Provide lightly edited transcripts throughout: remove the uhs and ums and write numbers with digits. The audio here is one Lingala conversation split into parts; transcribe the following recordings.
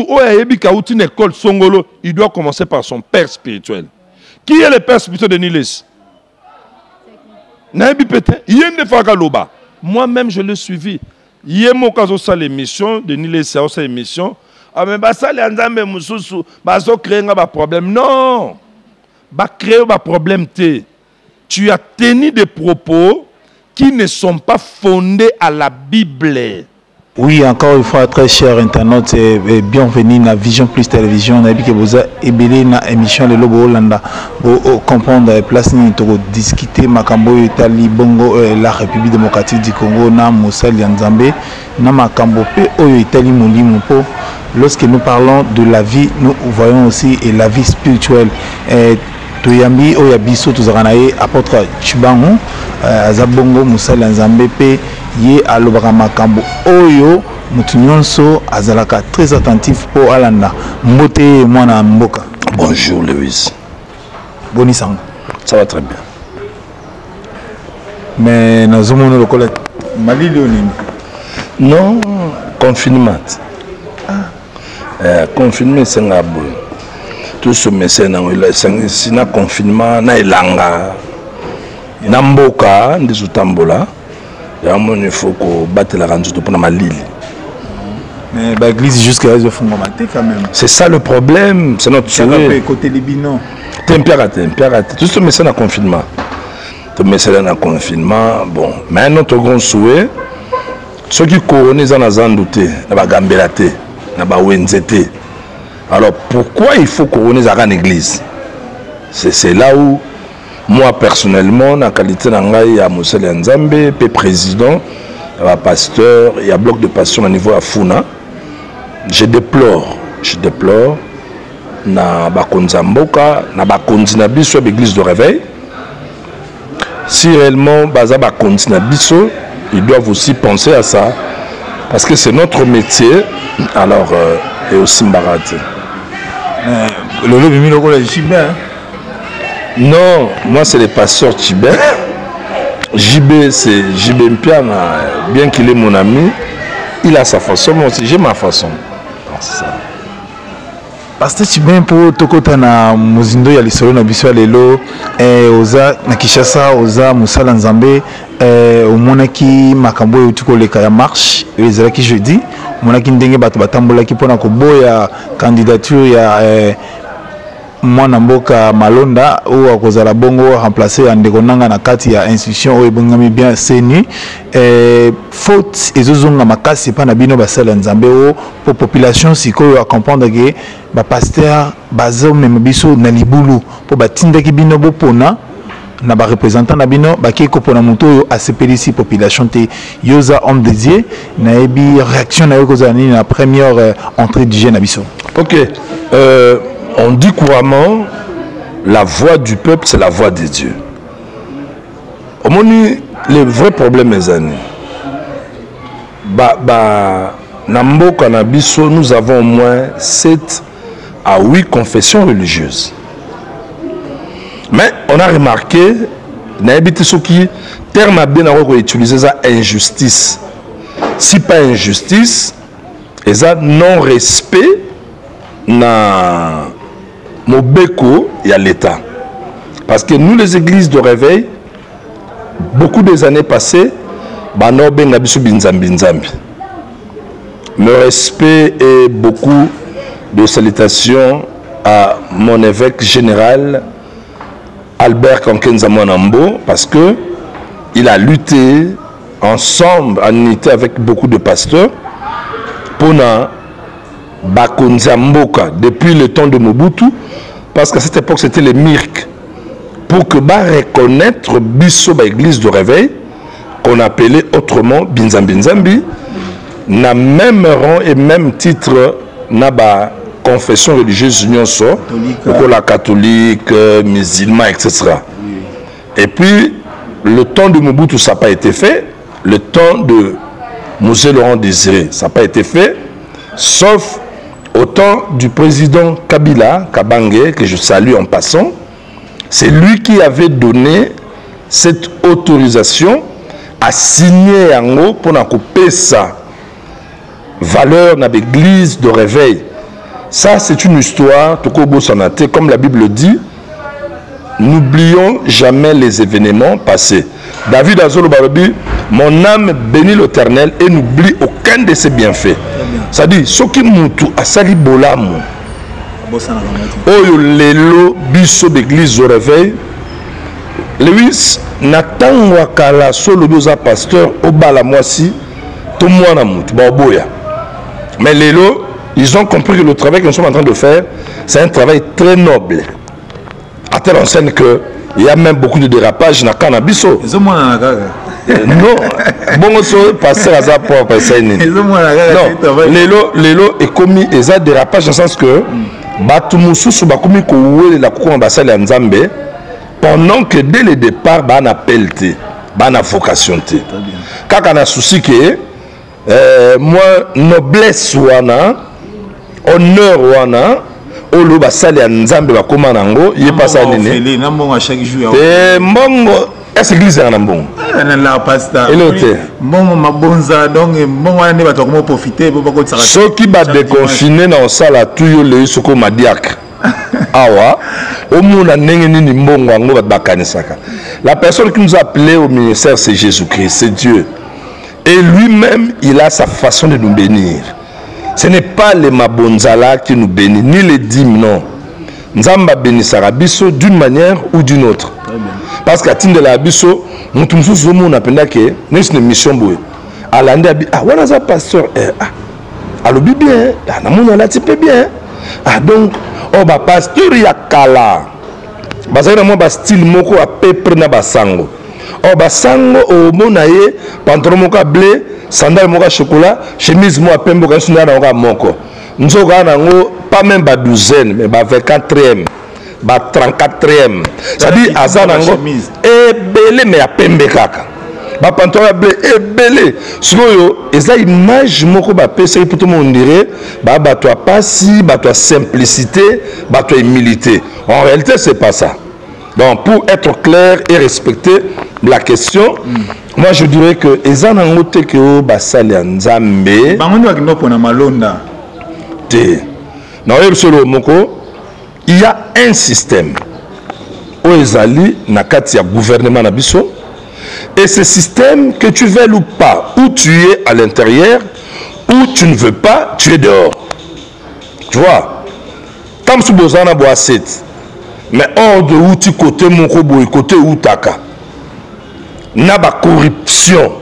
Mutu Oyebika ou une école Songolo, il doit commencer par son père spirituel. Qui est le père spirituel de Niles? Naebi Pétain, Yende Fagaloba. Moi-même, je l'ai suivi. Yemo Kazosa l'émission de Niles, c'est l'émission. Ah mais ça les Nzambe Mususu, bazo créer un problème. Non. Ba créer un problème té. Tu as tenu des propos qui ne sont pas fondés à la Bible. Oui, encore une fois, très chers internautes, bienvenue à Vision Plus Télévision. On a dit que vous avez une émission de Lobo Hollanda pour comprendre la place pour discuter Makambo Italie, Bongo, la République démocratique du Congo, na Moussa Lianzambe, na Makambo P, Italie Molimoupo. Lorsque nous parlons de la vie, nous voyons aussi la vie spirituelle. Toyambi Oyabiso Tuzaranaye apôtre Chibango Azabongo Moussa Lianzambe P Ye alobaka makambo oyo mutu nyonso azalaka très attentif pour alanda mbote mwana mboka. Bonjour Louis. Boni sango. Ça va très bien. Mais nazomona lokola malili onini. Non, confinement. Confinement c'est ngabo. Tout ce médecin c'est na confinement na elanga. Na mboka ndizutambola. Il faut qu'on batte la rente pour la Lille. Mais l'église jusqu'à là, ils font quand même. C'est ça le problème. C'est notre souhait. Côté Libino. Température. Tout ce message dans le confinement. Tout message dans le confinement. Bon, mais notre grand souhait, ceux qui couronnent dans la zone douté, dans la gambelate, dans la wenzete. Alors pourquoi il faut couronner dans l'église? C'est là où moi personnellement, dans la qualité d'Angaï, il y a Moussa Lianzambe, puis président, il y a pasteur, il y a bloc de passion au niveau à Funa. Je déplore, na Bakonzamboka, na Bakonzinabiso, l'église de réveil. Si réellement Baza Bakonzinabiso, ils doivent aussi penser à ça, parce que c'est notre métier, alors, et aussi Mbarate. Le lobby miloko la Chibé. Non, moi c'est les pasteurs tibets. JB, c'est JB Mpiana, bien qu'il est mon ami, il a sa façon, moi aussi j'ai ma façon. C'est ça. Pasteur Chibé, pour Tokota na Mozindo ya lisolo na biso lelo, oza na Kishasa, oza Moussa Lianzambe, omonaki makambo yutuko leka ya marche, ezalaki jeudi, omonaki ndenge bato batambolaki pona koboya candidature ya mwana mboka Malonda ou akozala bongo remplacer andeko nanga na kati ya institution o ebongami bien seni faute ezozonga makasi pa na bino basala nzambe o pour population sikoyo a comprendre que ba pasteur bazo même biso na libulu pour batindaki bino bopona na ba représentant na bino bakeko pona moto oyo asepelisi population te yoza homme de Dieu na ebi réaction na yo kozala ni na première entrée du jeune na biso. OK. On dit couramment, la voix du peuple, c'est la voix de Dieu. Au moment le vrai problème, mes amis, Nambo Kanabiso, nous avons au moins 7 à 8 confessions religieuses. Mais on a remarqué, qui terme bien utiliser ça injustice. Si pas injustice, et ça non-respect na Mobeko, il y a l'État. Parce que nous, les églises de réveil, beaucoup des années passées, le respect et beaucoup de salutations à mon évêque général, Albert Kankenza Mwanambo, parce que il a lutté ensemble, en unité avec beaucoup de pasteurs, pour Bakonzamboka depuis le temps de Mobutu, parce qu'à cette époque c'était les Mirk, pour que reconnaître Bisso l'église de réveil qu'on appelait autrement Binzambi, n'a même rang et même titre n'a ba confession religieuse union so, la catholique, musulman, etc. Et puis le temps de Mobutu ça n'a pas été fait, le temps de Mosée Laurent Désiré ça n'a pas été fait, sauf au temps du président Kabila, Kabange, que je salue en passant, c'est lui qui avait donné cette autorisation à signer en haut pour couper sa valeur dans l'église de réveil. Ça, c'est une histoire, comme la Bible dit. N'oublions jamais les événements passés. David Azolo Barobi, mon âme bénit l'Éternel et n'oublie aucun de ses bienfaits. Ça dit, ce qui moutou a sali bolamu. Oyo lelo biso d'église au réveil. Lewis, Nathan Wakala solo boza pasteur au bala moisi, tout moi na moutou, baoboya. Mais lelo, ils ont compris que le travail que nous sommes en train de faire, c'est un travail très noble. À telle enseigne qu'il y a même beaucoup de dérapages dans le cannabiso. Non, bon, ça passe à ça pour passer. Non, l'élo est commis et ça dérapage dans le sens que Batumoussou sous Bakumi Koué la Koukou Ambassade en Zambé pendant que dès le départ, on appelle T, on a vocation T. Quand on a souci que moi, noblesse wana, honneur wana, olo basali ya nzambe bakoma nango ye pasa nini na mbongo à chaque jour mbongo est église na mbongo na la pasta elote mbongo mabonza donc mbongo ane bato ko profiter bo bako tsaka soki ba déconfiné na osala tuyo le soko madiak awa omuna ndenge nini mbongo ngo ba bakanisaka. La personne qui nous a appelé au ministère, c'est Jésus-Christ, c'est Dieu, et lui-même il a sa façon de nous bénir. Ce n'est pas les mabonzala qui nous bénissent, ni les dîmes, non. Nzamba bénissara biso d'une manière ou d'une autre. Parce qu'à Tinde la biso, nous tous on appelle que nous une mission bouée. À l'année, ah, voilà ça pasteur, ah, le bien, ah, na la type bien. Ah donc, oh bah pasteur ya kala. Bazana mo ba style moko a pepre na basango. Oh basango o monaye pantalon moko blé. Sandal moka chocolat, chemise moi pembo quand je suis dans moko. Nous avons pas même ba douzaine, mais ba 24e, ba 34e. Ça dit azanango et belé mais a pembe kaka. Ba pantalon bleu et belé. Soyo eza image moko ba pesa pour tout le monde dirait ba toi passi, ba toi simplicité, ba toi humilité. En réalité c'est pas ça. Donc pour être clair et respecter la question, moi je dirais que ezanango te ke basali ya nzambe bangondo akino na malonda te na yebsolo moko il y a un système o ezali na kati ya gouvernement na biso, et ce système, que tu veuilles ou pas, où tu es à l'intérieur ou tu ne veux pas, tu es dehors. Tu vois, tam su bozana bo aset, mais hors de où tu côté mon kobo côté où taka na ba corruption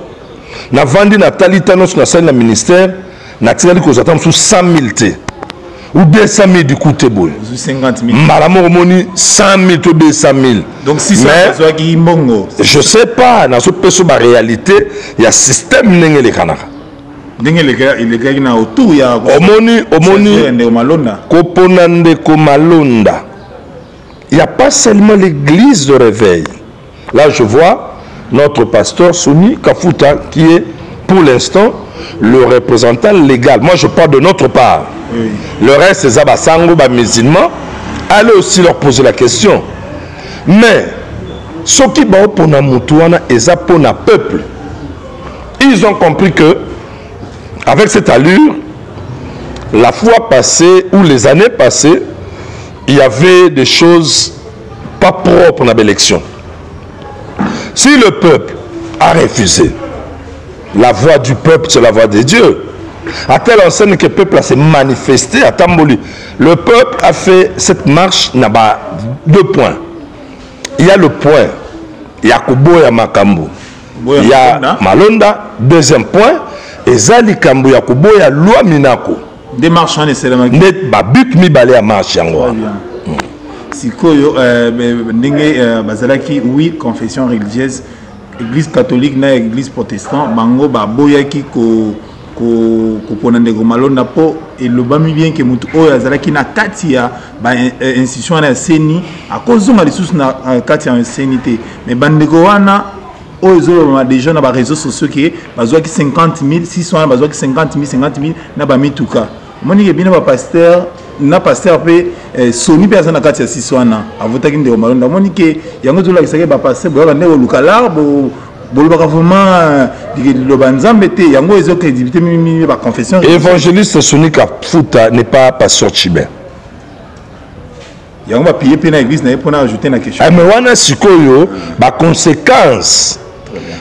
na vandi na talita nos na salle na ministère na tirali ko zatam sous 100 000 t ou 200 000 du côté boy 50 000 malamo moni 100 000 to 200 000 donc 600 besoin qui mbongo je sais pas na so peso ba réalité il y a système ndenge le kanaka ndenge le gars na autour ya omoni malonda kopona ndeko malonda. Il n'y a pas seulement l'église de réveil. Là, je vois notre pasteur Soni Kafuta, qui est pour l'instant le représentant légal. Moi, je parle de notre part. Oui. Le reste, c'est Zabasango, musulmans. Allez aussi leur poser la question. Mais, ce qui est pour Namutouana et pour le peuple, ils ont compris que, avec cette allure, la fois passée ou les années passées, il y avait des choses pas propres dans l'élection. Si le peuple a refusé, la voix du peuple, c'est la voix de Dieu. À telle enseigne que le peuple s'est manifesté à Tamboli. Le peuple a fait cette marche, n'a pas deux points. Il y a le point, il y a Kubo et Makambo. Il y a Malonda, deuxième point, et Zali Kambo, il y a Kubo et Loi Minako. Des marchands nécessairement. Net babut mi balé à marche yango. Si koyo ndenge bazalaki oui confession religieuse, église catholique na église protestante bango baboyaki ko pona ndeko malonda po et le bami bien que mutu oyo azalaki na kati ya ba institution na seni akozonga lisusu na kati ya senité mais bandeko wana oyo déjà na ba réseaux sociaux qui bazwaki 50 000 600 bazwaki 50 000 na ba mituka moni bino ba pasteur na pasteur pe Soni pe azana kati ya 600 na avotaki ndeko malonda moni ke yango tola kisake ba pasteur bo ba ndeko lukala bo bolobaka vraiment loba nzambe te yango ezo crédibilité mimi ba confession. Évangéliste Sonika Futa n'est pas pasteur Chibin. Yango ba payer pe na église na pour ajouter na question. Mais wana sikoyo ba conséquence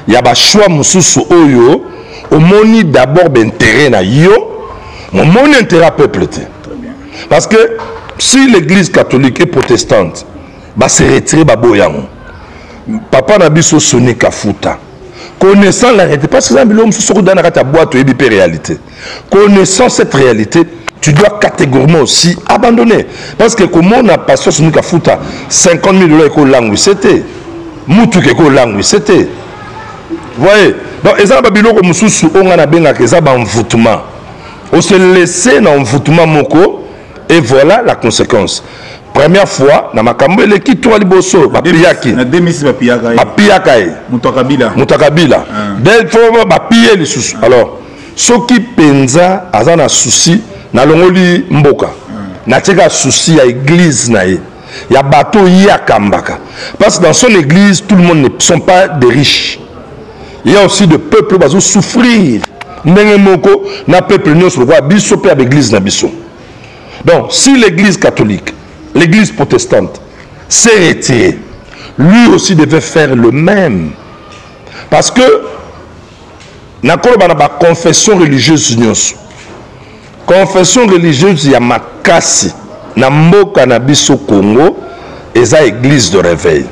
ya ba choix mususu oyo omoni d'abord d'intérêt na yo, omoni intérêt peuple te. Parce que si l'église catholique et protestante va se retirer baboyango, papa na biso Sonika Futa, connaissant la réalité, parce que ça bilom sous dans la boîte et bipé réalité. Connaissant cette réalité, tu dois catégoriquement aussi abandonner. Parce que comme on a passion Sonika Futa, 50 000 $ école langue, c'était. Moutou école langue, c'était. Vous voyez? Donc, les gens babilo comme sous on a bien que ça envoûtement. On se laisser dans envoûtement moko et voilà la conséquence. Première fois, na makambo ele ki to liboso ba piyaki. Na 2006 ba piyaka. Ba piyaka e. Mutakabila. Mutakabila. Del fois ba piye les sous. Alors, soki penza azana souci na longoli mboka. Na teka souci ya église na ye. Ya bateau ya kambaka. Parce que dans son église, tout le monde ne sont pas des riches. Il y a aussi des peuples qui vont souffrir. Ndenge moko na peuple nyonso kwa biso pe l'église na biso. Donc, si l'église catholique, l'église protestante s'est retirée, lui aussi devait faire le même. Parce que, na confession religieuse, confession religieuse, il y a makasi, na mboka na biso Congo, et ça église de réveil.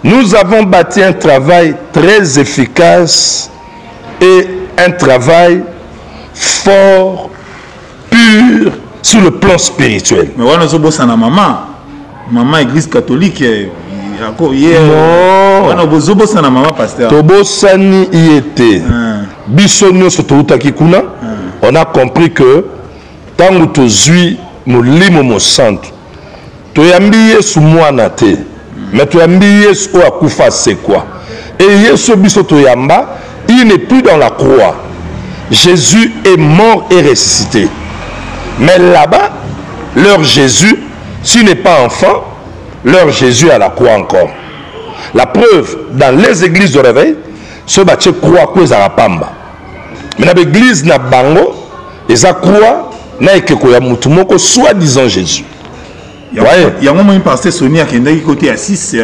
Nous avons bâti un travail très efficace et un travail fort, pur, sur le plan spirituel. Mais on a besoin de maman église catholique. Non. On a besoin de maman pasteur. Tobosani y était. Bisonio sotouta kikuna. On a compris que tant que tu zui molimo mo centre, tu yambi yesu mwana te, mais tu yambi yesu o akufa c'est quoi? Et yesu biso to yamba, il n'est plus dans la croix. Jésus est mort et ressuscité. Mais là-bas, leur Jésus, s'il n'est pas enfant, leur Jésus à la croix encore. La preuve, dans les églises de réveil, ce bâtiment croit que ça va pamba. Mais dans l'église na bango, ils croient na ekeko ya mutu moko soi-disant Jésus. Il y a un moment où pasteur Sonia qui est côté à 6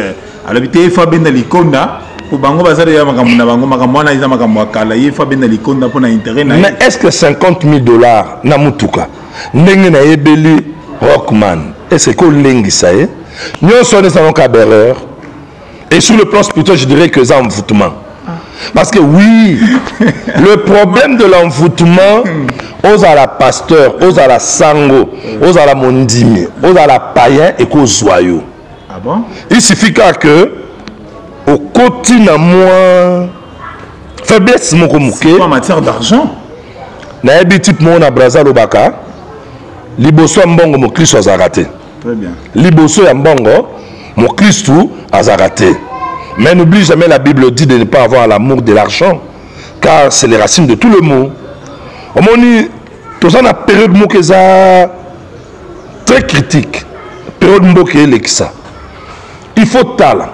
à l'habité fa ben likonda pour bango bazali ya makambo na bango makambo na iza makambo akala yefa ben likonda pour na intérêt na. Mais est-ce que 50 000 $ na mutuka ndenge na yebeli Rockman est-ce que lengi ça est nous sommes dans un cabereur et sur le plan spirituel je dirais que c'est un envoûtement parce que oui le problème de l'envoûtement aux à la pasteur aux à la sango aux à la mondimi aux à la païen et qu'aux joyaux. Ah bon? Il suffit que au quotidien moi faiblesse mon communiqué en matière d'argent na ebi type mon na braza lobaka liboso mbongo mo Christ azaraté. Très bien. Liboso ya mbongo mo Christ azaraté. Mais n'oublie jamais la Bible dit de ne pas avoir l'amour de l'argent car c'est les racines de tout le mot. Omoni tout ça na période mo keza très critique. Période mboke lekisa. Il faut talent.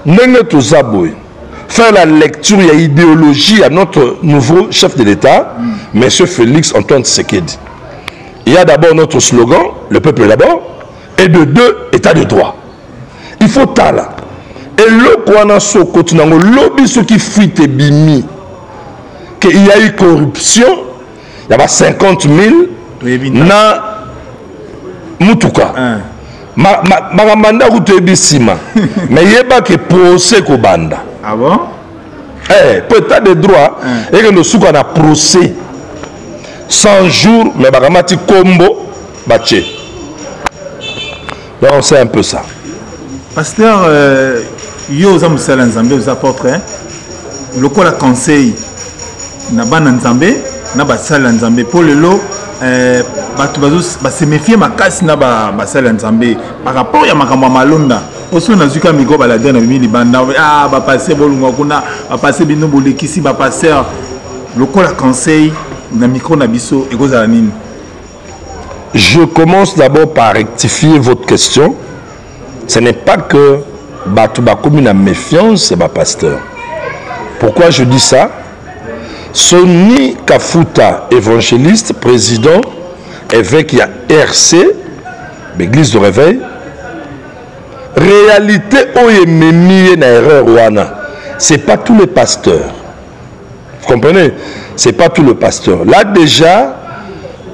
Nenge to zaboy. Faire la lecture et l'idéologie à notre nouveau chef de l'État, M. Félix Antoine Tshisekedi. Il y a d'abord notre slogan, le peuple d'abord, et de deux, État de droit. Il faut talent. Et le Kwana Soko, lobby ce qui fuit et bimi, qu'il y a eu corruption, il y a 50 000 na Mutuka. Magamanda Routebissima. Mais il n'y a pas que procès ko banda. Ah bon? Eh, peut-être de droit, et que nous sommes en procès 100 jours, mais Bagamati Kombo, Baché. Donc c'est un peu ça. Pasteur, yo za musala nzambe aux apôtres, le quoi la conseil, na ban nzambe, na basala nzambe pour le lot. Se méfier ma casse na basala nzambe par rapport ya makambo malonda oso na zuka migo balade na mimi libanda ba passer bolunga kuna ba passer bino bolekisi ba passer lokola conseil na micro na biso ekozala nini. Je commence d'abord par rectifier votre question. Ce n'est pas que batu ba komi na méfiance ba pasteur. Pourquoi je dis ça? Sonny Kafuta, évangéliste, président, évêque, il y a RC, l'église de réveil. Réalité, c'est pas tous les pasteurs. Vous comprenez? C'est pas tout le pasteur. Là déjà,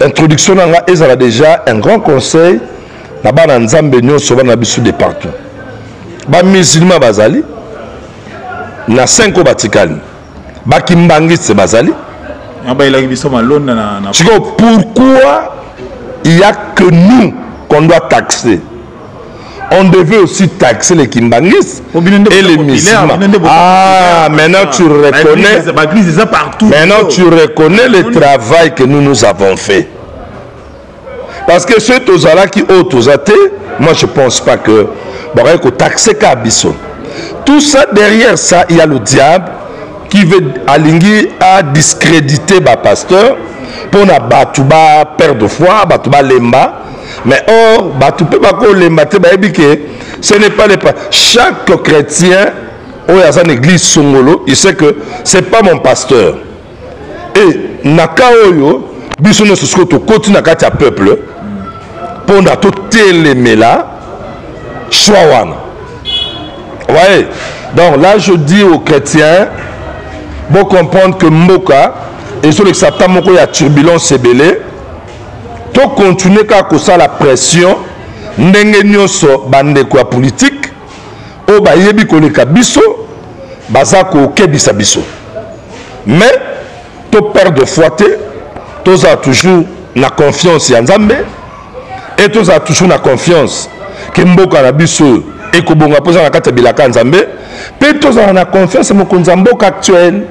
introduction ils ont déjà un grand conseil. Là-bas, dans Zambénion, souvent on a de partout. Les musulmans bazali, na 5 ans batikali. Les kimbangis c'est bazali. Pourquoi il n'y a que nous qu'on doit taxer? On devait aussi taxer les kimbangis et les musulmans. Ah, maintenant tu reconnais. Maintenant tu reconnais le travail que nous avons fait. Parce que ceux qui ont athées, moi je ne pense pas que il faut taxer Kabiso. Tout ça, derrière ça, il y a le diable qui veut aligner à discréditer le pasteur pour ne pas perdre de foi, pas lemba. Mais or, ce n'est pas les pas. Chaque chrétien, ou dans une église Songolo, il sait que ce n'est pas mon pasteur. Et Nakaoyo, Bissono Soskoto, côté Nakatia peuple, pour na tout téléméla, Chouawan. Vous voyez? Donc là, je dis aux chrétiens, pour comprendre que Moka, et sur le Satan, il y a turbulence et belé. To continuer ka kosa la pression ndenge nyoso bande kwa politique o ba yebi koleka biso baza ko kebisa biso mais to perdre foi te to za toujours na confiance ya Nzambe et to za toujours na confiance ke mboka na biso e ko bonga poza na kata bilaka Nzambe pe to za na confiance mo konzamboka actuel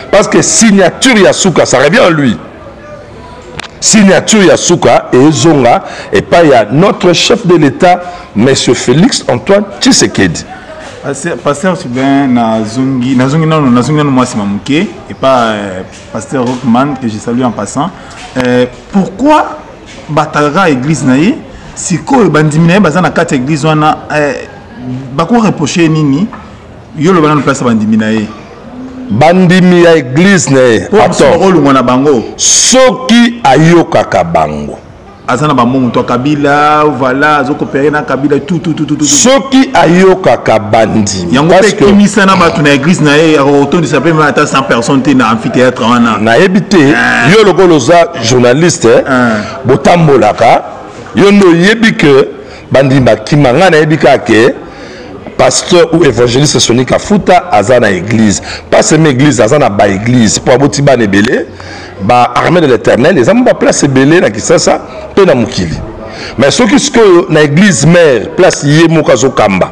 parce que signature ya suka ça revient en lui. Signature Yasuka et Zonga et pas il y a notre chef de l'État, M. Félix Antoine Tshisekedi. Pasteur Subin Nazungi non moi c'est Mamouké et pas Pasteur Rockman que je salue en passant. Pourquoi Batara église naïe si ko bandimina bazana 4 églises wana bako reprocher nini yo le bana place bandimina bandimi ya église ne attends soki ayokaka bango azana ba moto kabila voilà azokopere na kabila tout soki ayokaka bandimi yango pe kimisa na batu na église na ye autour de s'appeler même à 100 personnes na amphithéâtre wana na yebite yo lokoloza journaliste botambolaka yo ndo yebi que bandimi kimanga na yebika ke pasteur ou évangéliste Sonny Kafuta azana église pas seulement église azana ba église pour aboti ba nebele ba armée de l'éternel les amba place belé na kisasa pe na mukili mais ce qui est na église mère place yemoka zo kamba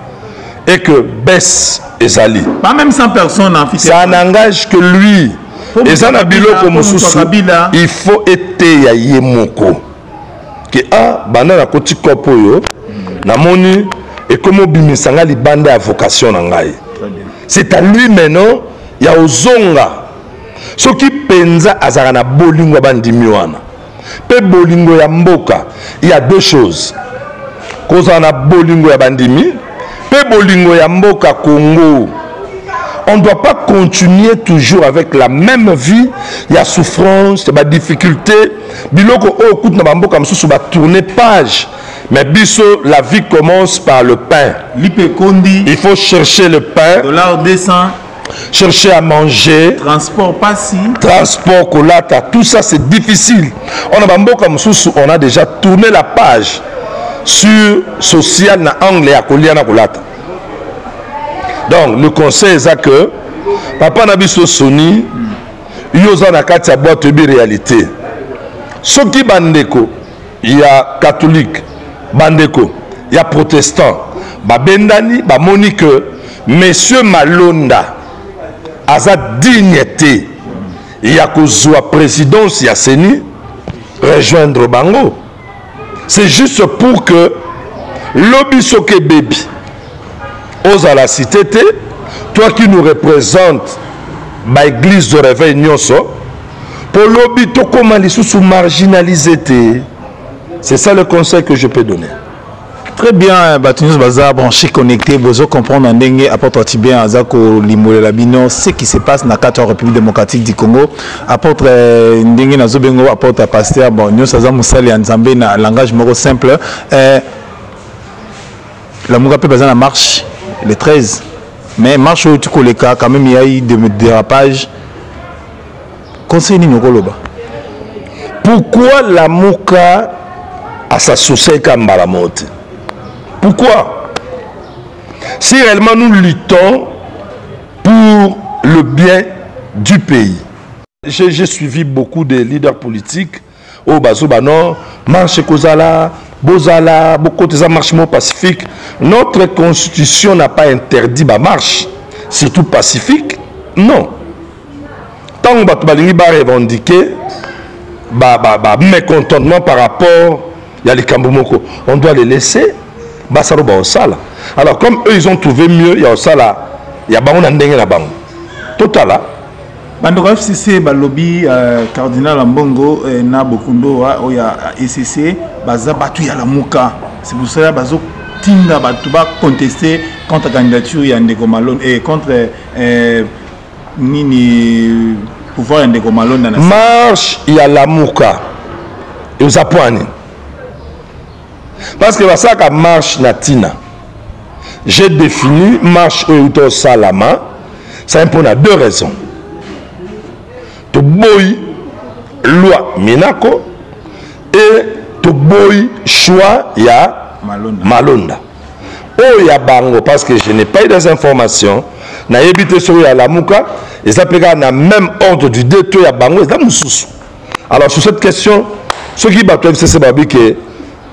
et que baisse ezali pas même 100 personnes en ça n'engage que lui et ça na biloko mususu il faut être ya yemoko que bana na koti kopo yo na moni et comme Bimisanga li bande à vocation nangai. C'est à lui maintenant, il y a Ozonga. Ce qui penza azarana bolingo bandimiwana. Pe bolingo ya mboka, il y a deux choses. Kozana bolingo ya bandimi, pe bolingo ya mboka Congo. On ne doit pas continuer toujours avec la même vie. Il y a souffrance, il y a difficulté. Biloko o kout na mboka msusu ba tourner page. Mais biso, la vie commence par le pain. Il faut chercher le pain. Dollar descend. Chercher à manger. Transport passi. Transport kolata. Tout ça c'est difficile. On a déjà tourné la page sur social na anglais à koliana kolata. Donc le conseil est que papa nabiso Sonny yoza na kati ya boîte de réalité. Soki bandeko, il y a catholique. Bandeko, il y a protestant. Babendani, bamoni que Monsieur Malonda a sa dignité. Il y a kozwa présidence, il y a Seni rejoindre Bango. C'est juste pour que l'obisoke baby ose à la cité, toi qui nous représente l'église de réveil Nyonso, pour l'obito comment les sous marginalisés. C'est ça le conseil que je peux donner. Très bien, Batunus Baza, branché, connecté, vous comprendre en dengue, apporte Tibien, Azako, Limole, Labino, ce qui se passe dans la 4 République démocratique du Congo, apporte Ndengue Nazobengo, apporte Pasteur, bon, nous sommes Moussali Nzambé, dans langage moro simple. La Mougapé Baza la marche le 13, mais marche où tu colles les cas, quand même il y a eu des dérapages. Conseil Ningoloba. Pourquoi la Mouka a s'associé comme Balamote? Pourquoi? Si réellement nous luttons pour le bien du pays. J'ai suivi beaucoup de leaders politiques au Bazobano, marche Kozala, Bozala, beaucoup de marches pacifiques. Notre constitution n'a pas interdit la marche, surtout pacifique. Non. Tant que nous avons revendiqué mécontentement par rapport à les Kambumoko, on doit les laisser. Alors comme eux ils ont trouvé mieux, il y a ça là, il y a un dengue là-bas. Total. Bandoko FCC balobi cardinal Ambongo na Bokundo il y a ECC baza batu ya la Muka. C'est pour cela bazo tinga batu ba contester contre la candidature ya Ndeko Malone et contre nini pouvoir Ndeko Malone dans la marche ya la Muka. Et aux appoints. Parce que ça que marche natina. J'ai défini marche au Salama. Ça impose à deux raisons. To boy loi Minako et to boy choix ya Malonda. Oh ya bango parce que je n'ai pas eu des informations. Na évité sur ya la Muka et ça peut na même ordre du détour ya bango et ça mususu. Alors sur cette question, ceux qui battent c'est babi que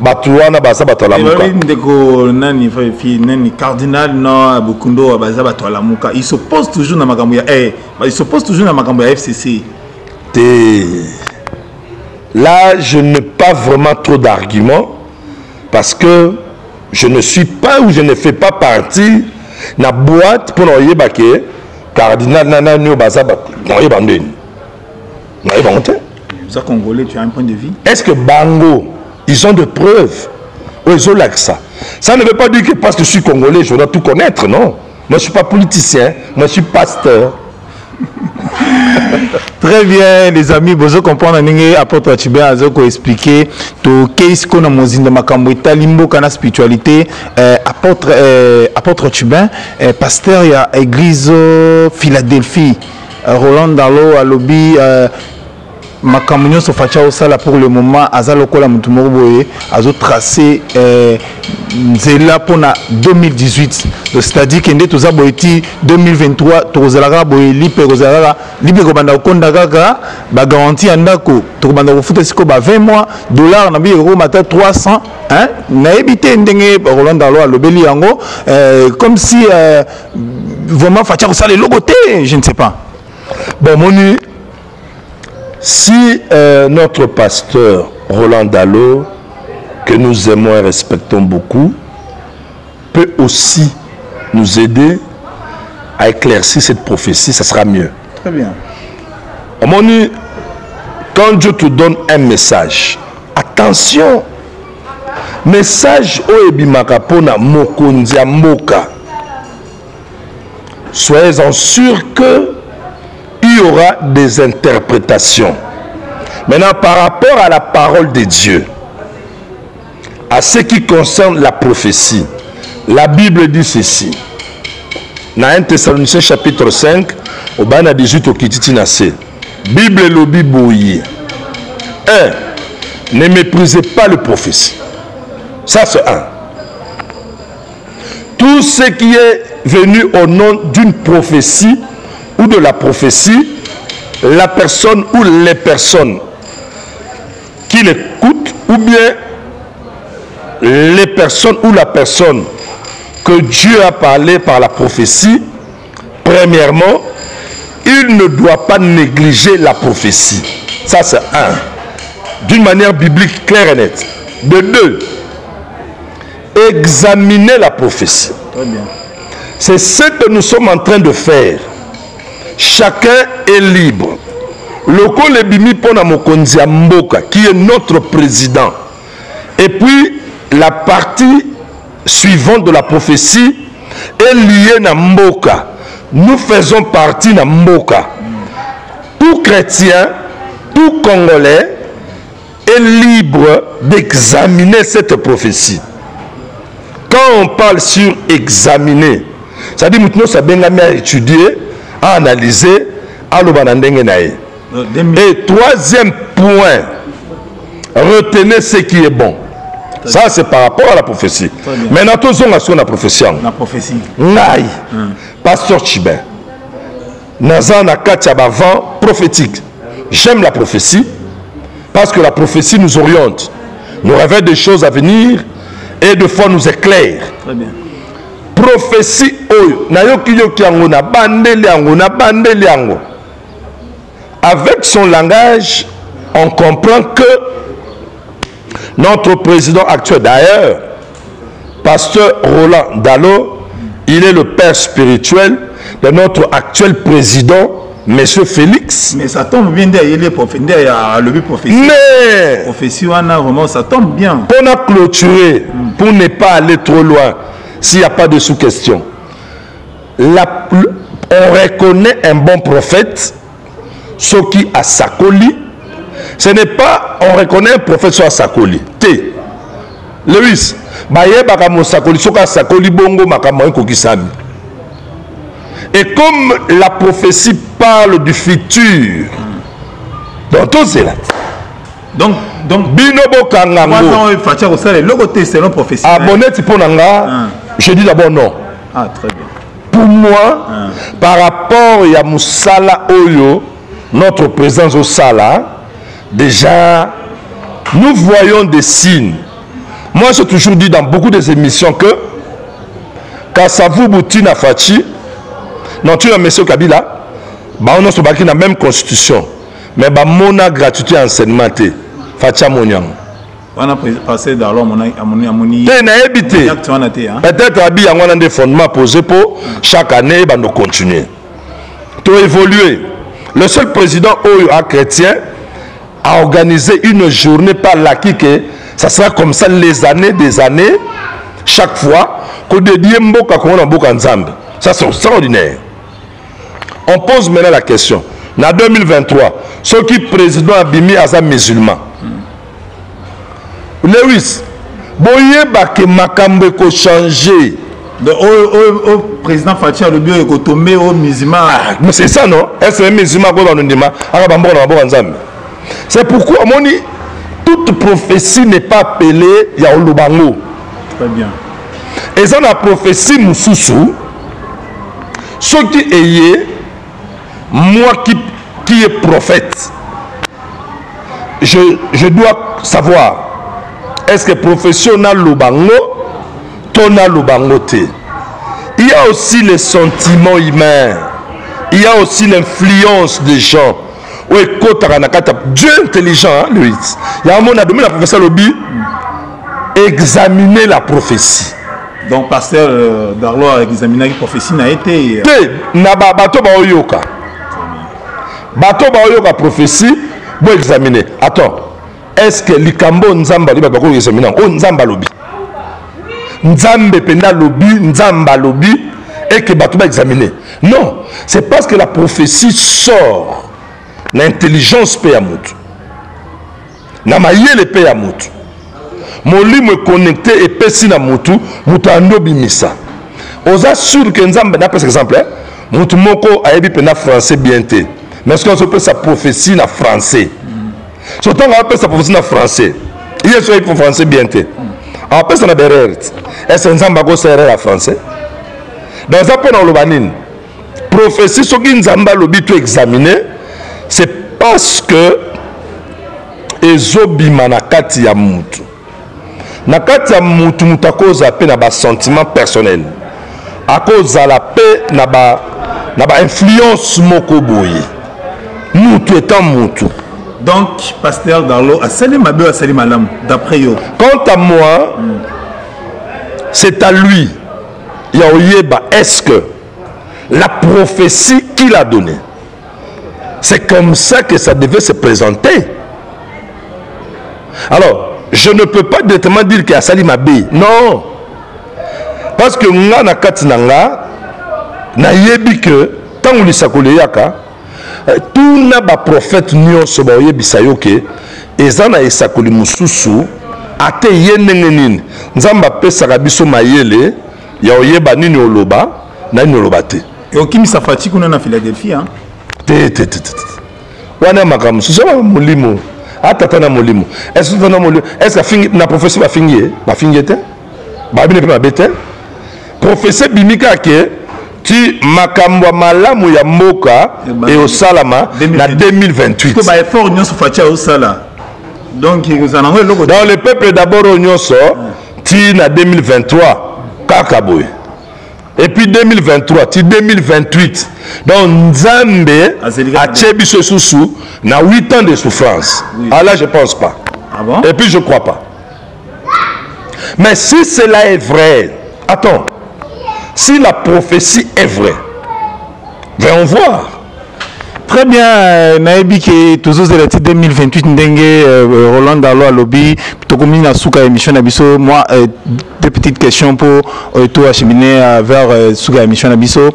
Batouana basa batola muka. Ndeko nani nani cardinal no Bukundo basa batola muka. Il s'oppose toujours na makambo ya il s'oppose toujours na makambo ya FCC. Là, je n'ai pas vraiment trop d'arguments parce que je ne suis pas ou je ne fais pas partie de la boîte pour nous yébake cardinal nana no basa batola bandeni. Non, il va monter. Ça congolais, tu as un point de vue? Est-ce que Bango ils ont des preuves. Ils ont ça. Ça ne veut pas dire que parce que je suis congolais, je dois tout connaître, non. Moi, je ne suis pas politicien, moi, je suis pasteur. Très bien, les amis, vous comprenez, apôtre Tibien a expliqué tout qu'est-ce qu'on a mozindo makambo italimbo kana spiritualité, apôtre Tibien, pasteur ya église Philadelphie, Roland Dalo à lobby Makamunyo Sofacha Osala pour le moment Azalokola Mutumoroboye Azo tracé Nzela pour 2018. C'est-à-dire que nous avons 2023 Tozalaga Boye Lipe Rozalaga Lipe Kobanda Kondagaga ba garantie andako Tokobanda Kofuta Siko ba 20 mois dollars na bi euro mata 300 hein na évité ndenge Roland Dalo lobeli yango comme si vraiment Facha Osala le logoté je ne sais pas. Bon moni. Si notre pasteur Roland Dalo, que nous aimons et respectons beaucoup, peut aussi nous aider à éclaircir cette prophétie, ça sera mieux. Très bien. Quand Dieu te donne un message, attention, message o ebimaka pona mokonzi ya mboka. Soyez-en sûrs que il y aura des interprétations. Maintenant, par rapport à la parole de Dieu, à ce qui concerne la prophétie, la Bible dit ceci. Dans 1 Thessaloniciens chapitre 5, au bana 18 au Kititinase. Bible lobi boye. 1. Ne méprisez pas le prophétie. Ça c'est 1. Tout ce qui est venu au nom d'une prophétie ou de la prophétie, la personne ou les personnes qui l'écoutent, ou bien les personnes ou la personne que Dieu a parlé par la prophétie, premièrement, il ne doit pas négliger la prophétie. Ça c'est 1. D'une manière biblique claire et nette. De 2, examiner la prophétie. Très bien. C'est ce que nous sommes en train de faire. Chacun est libre. Loko Lebimi Pona Mokonzi Mboka, qui est notre président. Et puis, la partie suivante de la prophétie est liée à Mboka. Nous faisons partie de Mboka. Tout chrétien, tout Congolais est libre d'examiner cette prophétie. Quand on parle sur examiner, ça dit maintenant ça bien à étudier, à analyser, à l'obanandengé. Et troisième point, retenez ce qui est bon. Ça c'est par rapport à la prophétie. Maintenant tous on a sur la prophétie. La prophétie. Naï, pasteur Chibin. Nazan a quatre vent prophétique. J'aime la prophétie parce que la prophétie nous oriente, nous révèle des choses à venir et des fois nous éclaire. Très bien. Prophétie oyo na yoki yoki yango na bandeli yango. Avec son langage, on comprend que notre président actuel, d'ailleurs, pasteur Roland Dalo, il est le père spirituel de notre actuel président, M. Félix. Mais ça tombe bien derrière le prophétie. Mais prophétie, vraiment, ça tombe bien. Pour clôturer, pour ne pas aller trop loin, s'il n'y a pas de sous-question, on reconnaît un bon prophète, ce qui a Sakoli. Ce n'est pas on reconnaît un prophète sur Sakoli. T. Lewis, baye bakamo Sakoli, soka Sakoli bongo makamo kokisami. Et comme la prophétie parle du futur, donc tout c'est là. Donc binobo kangango. Abonné pour nanga. Je dis d'abord non. Ah très bien. Pour moi, par rapport à Moussala Oyo, notre présence au Sala, déjà, nous voyons des signes. Moi, j'ai toujours dit dans beaucoup des émissions que Kassavou Boutina Fachi, non, tu as M. Kabila, on a la même constitution, mais on a gratuité enseignement. Facha Monyang. On a passé dans l'homme, peut-être qu'il y a des fondements posés pour chaque année, nous continuer. Pour évoluer. Le seul président chrétien a organisé une journée par l'acquis que ça sera comme ça les années, des années, chaque fois, qu'on dédie Mboka comme on a Mboka Nzambe. Ça c'est extraordinaire. On pose maintenant la question. En 2023, ceux qui président Abimi Azam musulman. Lewis, boye bake makambe ko changer. Au président Fachi a le bureau est tombé au musulman. Mais c'est ça non? Est-ce que musulman ko dans ndima aka Nzambe? C'est pourquoi moni toute prophétie n'est pas appelée ya olubango. Très bien. Et ça la prophétie mususu ce qui est moi qui est prophète. Je dois savoir est-ce que professionnel lubango tona lubango te. Il y a aussi les sentiments humains. Il y a aussi l'influence des gens. Dieu intelligent, hein, lui. Il y a un moment donné, la professeur Lobi examiner la prophétie. Donc, pasteur Darlo a examiné la prophétie n'a été. Na bato ba oyoka. Bato ba oyoka prophétie, bon examiner. Attends. Est-ce que likambo nzamba liba bako examiner? Oh nzamba lobi. Nzambe penda lobi, nzamba lobi et que bato ba examiner. Non, c'est parce que la prophétie sort. L'intelligence paye à mout. Na mayele paye à mout. Moli me connecté et pesi na mutu, mutu andobi misa. Oza sûr que nzambe na par exemple, mutu moko ayebi pena français bien té. Mais est-ce qu'on se peut sa prophétie na français? Surtout on appelle sa prophétie na français. Il est sur le français bien té. On appelle ça na berère. Est-ce que nzamba go serrer à français? Dans un peu dans le banine. Prophétie so ki nzamba lobi to examiner. C'est parce que ezobima na kati ya mutu. Na kati ya mutu mutu akoza pe na ba sentiment personnel. Akoza la pe na ba influence moko boye. Mutu étant mutu. Donc pasteur Darlo a salé mabe a salé malam d'après yo. Quant à moi, c'est à lui. Yaoyeba, est-ce que la prophétie qu'il a donnée, c'est comme ça que ça devait se présenter. Alors, je ne peux pas directement dire qu'il y a Salim Abé. Non. parce que nga na kati na nga na yebi que tant lisakole yaka tout na ba prophète nyonso ba yebisa yo ke ezana esakoli mususu ate yenenge nini nzamba pesaka biso mayele ya oyeba nini oloba na nini oloba te okimisa fati kuna na Philadelphia te wana makamu sosoma molimo atata na molimo est-ce que na molimo est-ce que na prophétie ba fingi te ba bine pe mabete prophétie bimika ke ti makambo malamu ya mboka et au salama na 2028 ko ba effort nyonso fati au sala donc dans le peuple d'abord nyonso ti na 2023 kakaboy et puis 2023 ti 2028 donc Nzambe a tchebiso susu na 8 ans de souffrance. Oui. Ah là je pense pas. Ah bon? Et puis je crois pas. Mais si cela est vrai, attends, si la prophétie est vraie, venons voir. Très bien, naebi ke toujours de 2028 ndenge Roland Dalo a lobby tokomi na suka émission na biso. Moi deux petites questions pour tout acheminer vers suka émission na biso.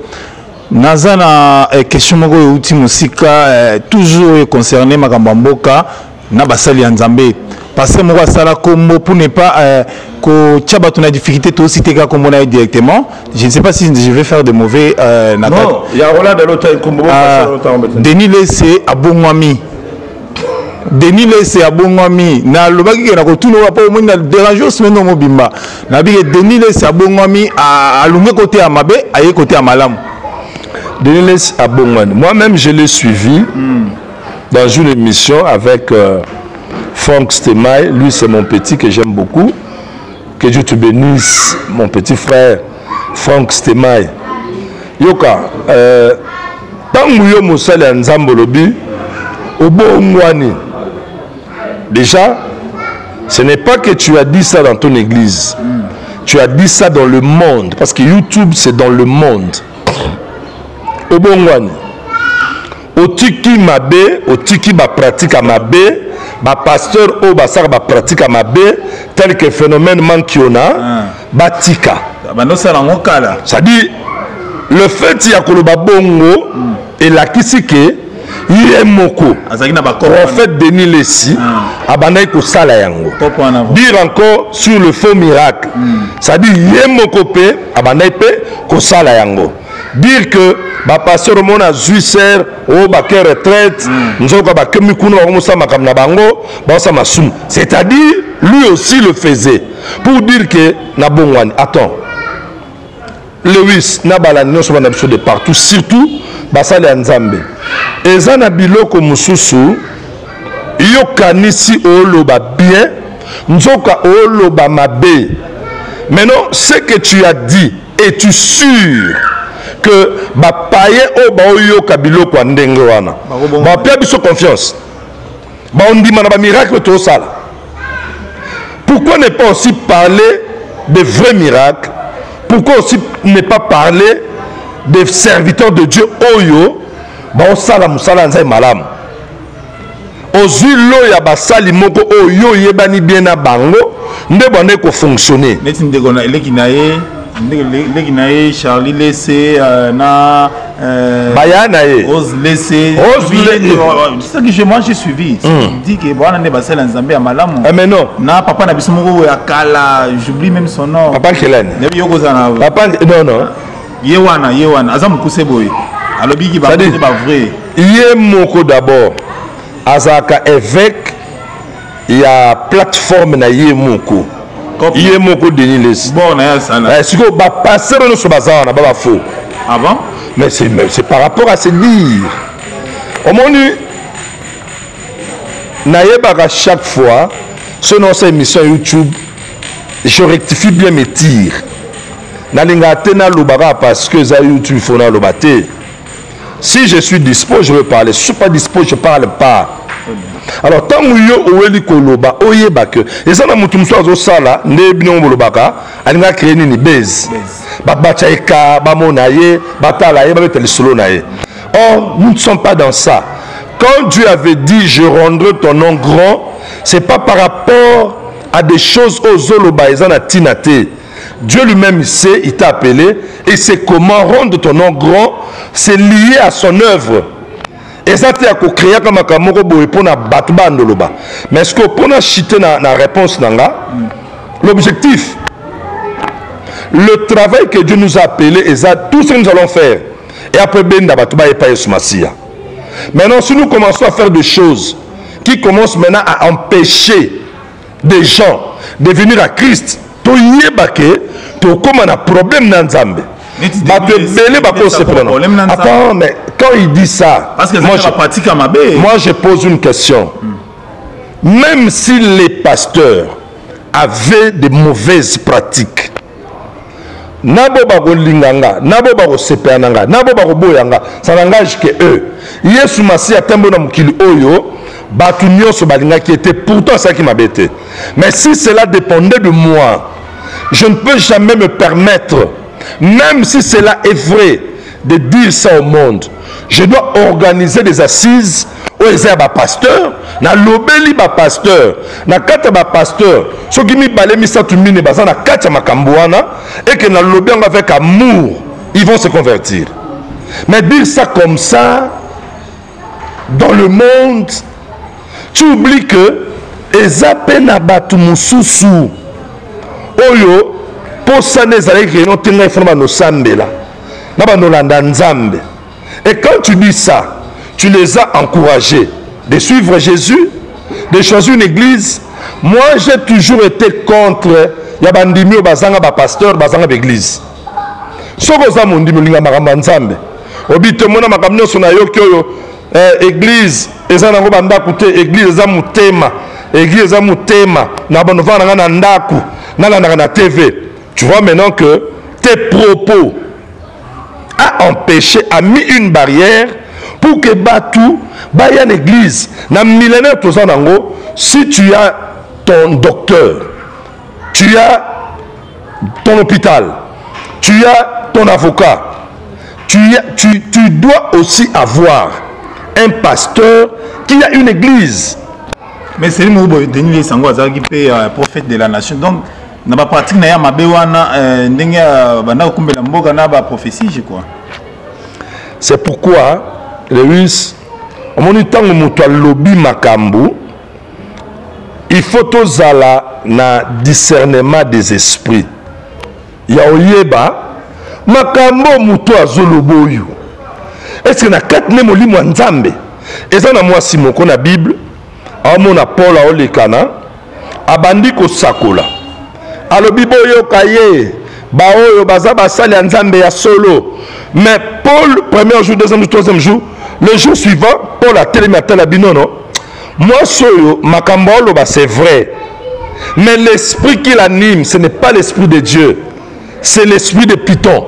Nazana question moko uti musika toujours concerné makambo mboka na basali ya Nzambe. Parce que moi sala kombo pour ne pas que tchaba tu na difficulté toi aussi t'es kombo na directement. Je ne sais pas si je vais faire de mauvais non, il y a Roland de l'autre kombo Denis Lessé abongwami. Denis Lessé abongwami na lobaki ke na ko tuno pa mo na déranger semaine no mobimba. Na bi Denis Lessé abongwami a lunge côté à mabe aye côté à malamu. Denis Lessé abongwani. Moi-même je l'ai suivi dans une émission avec Franck Stemay, lui c'est mon petit que j'aime beaucoup. Que Dieu te bénisse, mon petit frère Franck Stemay. Yoka, tangu yo mosala ya Nzambe lobi, obongwani. Déjà, ce n'est pas que tu as dit ça dans ton église. Tu as dit ça dans le monde. Parce que YouTube c'est dans le monde. Obongwani. Otiki mabe, otiki ba pratique à mabe. Ba pasteur o ba sar ba pratique à mabe tel que phénomène mankiona batika bano sala ngokala ça dit le fait ya koloba bongo et la kisike yemoko azaki na ba prophète Denis Lessé abandai ko sala yango dire encore sur le faux miracle ça dit yemoko pe abandai pe ko sala yango dire que ba pasteur mon a juicer o ba ke retraite nzoka ba kemi kuno ba musa makam na bango ba sa masum c'est-à-dire lui aussi le faisait pour dire que na bongwani attends Lewis na bala nyonso bana biso de partout surtout basali ya Nzambe ezana biloko mususu yokanisi oloba bien nzoka oloba mabe. Maintenant ce que tu as dit es-tu sûr que ba paye o ba oyoka biloko ndenge wana ba pia biso confiance ba ondima na ba miracle to sala? Pourquoi ne pas aussi parler de vrais miracles? Pourquoi aussi ne pas parler des serviteurs de Dieu oyo ba osala musala nzai malamu ozwi lo ya basali moko oyo yebani bien na bango nde bone ko fonctionner neti ndeko na eleki na ye ndeko na ye Charlie Lessé na bayana ye Ose Lessé c'est ça que moi j'ai suivi dit que bwana ne basala Nzambe ya malamu mais non na papa na biso moko ya kala j'oublie même son nom papa Kelane ne yoko zana papa non yewana aza mukuse boy alobi ki ba vrai ye moko d'abord azaka évêque ya plateforme na ye moko Denis Lessé bon na sana siko ba passer no so bazana ba ba faux avant mais c'est par rapport à se dire au moni na yebaka chaque fois selon cette émission YouTube je rectifie bien mes tirs na linga tena lobaka parce que za YouTube fona lobate. Si je suis dispo, je veux parler. Si je ne suis pas dispo, je ne parle pas. Alors, tant que vous avez koloba, oyeba que et ça na mutu muso azo sala ne bino molobaka, alinga créer ni base. Ba bachaika, ba monaye, batala ye, ba meteli solo na ye. Or, nous ne sommes pas dans ça. Quand Dieu avait dit je rendrai ton nom grand, c'est pas par rapport à des choses aux oloba ezana tinate. Dieu lui-même sait, il t'a appelé, et c'est comment rendre ton nom grand, c'est lié à son œuvre. Et ça, tu as créé comme un camoro pour na batba ndoloba. Mais est-ce que pour na chiter na réponse nanga, l'objectif, le travail que Dieu nous a appelé, et ça, tout ce que nous allons faire, et après benda batba et pas Yesmasia. Maintenant, si nous commençons à faire des choses qui commencent maintenant à empêcher des gens de venir à Christ, tu comme un problème dans Nzambe. Attends, mais quand il dit ça, parce que moi je pose une question. Même si les pasteurs avaient de mauvaises pratiques, nabo bako linganga, nabo bako sepeananga, nabo bako boyanga, ça n'engage que eux. Yesu Masi atembo na mukili oyo, batu nyonso balinga qui était pourtant ça qui m'a bêté. Mais si cela dépendait de moi, je ne peux jamais me permettre, même si cela est vrai, de dire ça au monde. Je dois organiser des assises où il y a des pasteurs, na lobeli ba pasteur, na kata ba pasteur, ce qui mi balé mi sa tumine baza na kata makambuana et que na lobby avec amour, ils vont se convertir. Mais dire ça comme ça dans le monde, tu oublies que ezape na batu mususu oyo posa nezali que non tenga informa no sambela na ba nolanda nzambe. Et quand tu dis ça, tu les as encouragés de suivre Jésus, de choisir une église. Moi, j'ai toujours été contre Yabandimi Bazanga ba pasteur Bazanga d'église. Sokoza mondimi linga makamba nzambe. Obite mona makamno sona yokyo église ezana ngo banda kute église za mutema. Église za mutema na bonovana nga na ndaku na TV. Tu vois maintenant que tes propos a empêché, a mis une barrière pour que Batou, Bayan église, dans millénaire, si tu as ton docteur, tu as ton hôpital, tu as ton avocat, tu dois aussi avoir un pasteur qui a une église. Mais c'est le Denis Sango Azaki, prophète de la nation. Donc, na ba pratique na ya mabewana ndenge bana kumbela mboga na ba prophétie je crois. C'est pourquoi Lewis omoni tango muto lobi makambu, il faut tozala na discernement des esprits. Ya oyeba makambo muto azoloboyo. Est-ce que na katne molimo nzambe eza na mwasi moko na Bible amona Paul aolekana abandi ko sakola alobi boyo kaye baoyo baza basali nzambe ya solo. Mais Paul, premier jour, deuxième jour, troisième jour, le jour suivant, Paul a télé la binono. Moi, soyo, makambolo, c'est vrai. Mais l'esprit qui l'anime, ce n'est pas l'esprit de Dieu. C'est l'esprit de Python.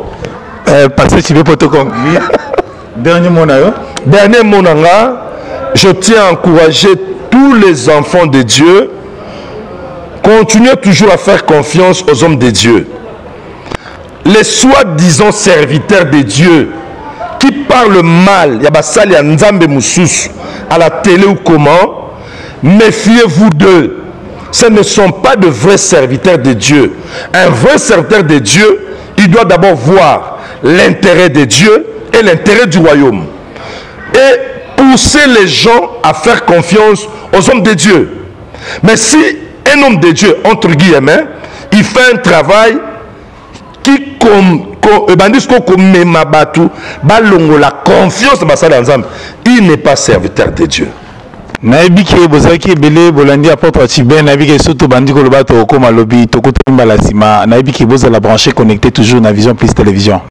Parce que tu veux pas te conclure. Dernier mot, dernier mot, je tiens à encourager tous les enfants de Dieu. Continuez toujours à faire confiance aux hommes de Dieu. Les soi-disant serviteurs de Dieu qui parlent mal, à la télé ou comment, méfiez-vous d'eux. Ce ne sont pas de vrais serviteurs de Dieu. Un vrai serviteur de Dieu, il doit d'abord voir l'intérêt de Dieu et l'intérêt du royaume. Et pousser les gens à faire confiance aux hommes de Dieu. Mais si un homme de Dieu, entre guillemets, il fait un travail qui la confiance il n'est pas serviteur de Dieu. Naibiki bozaki belé bolandi apôtre Tiben naibiki surtout bandi ko lobato ko malobi to ko timba la sima naibiki boza la brancher connecté toujours na Vision Plus télévision.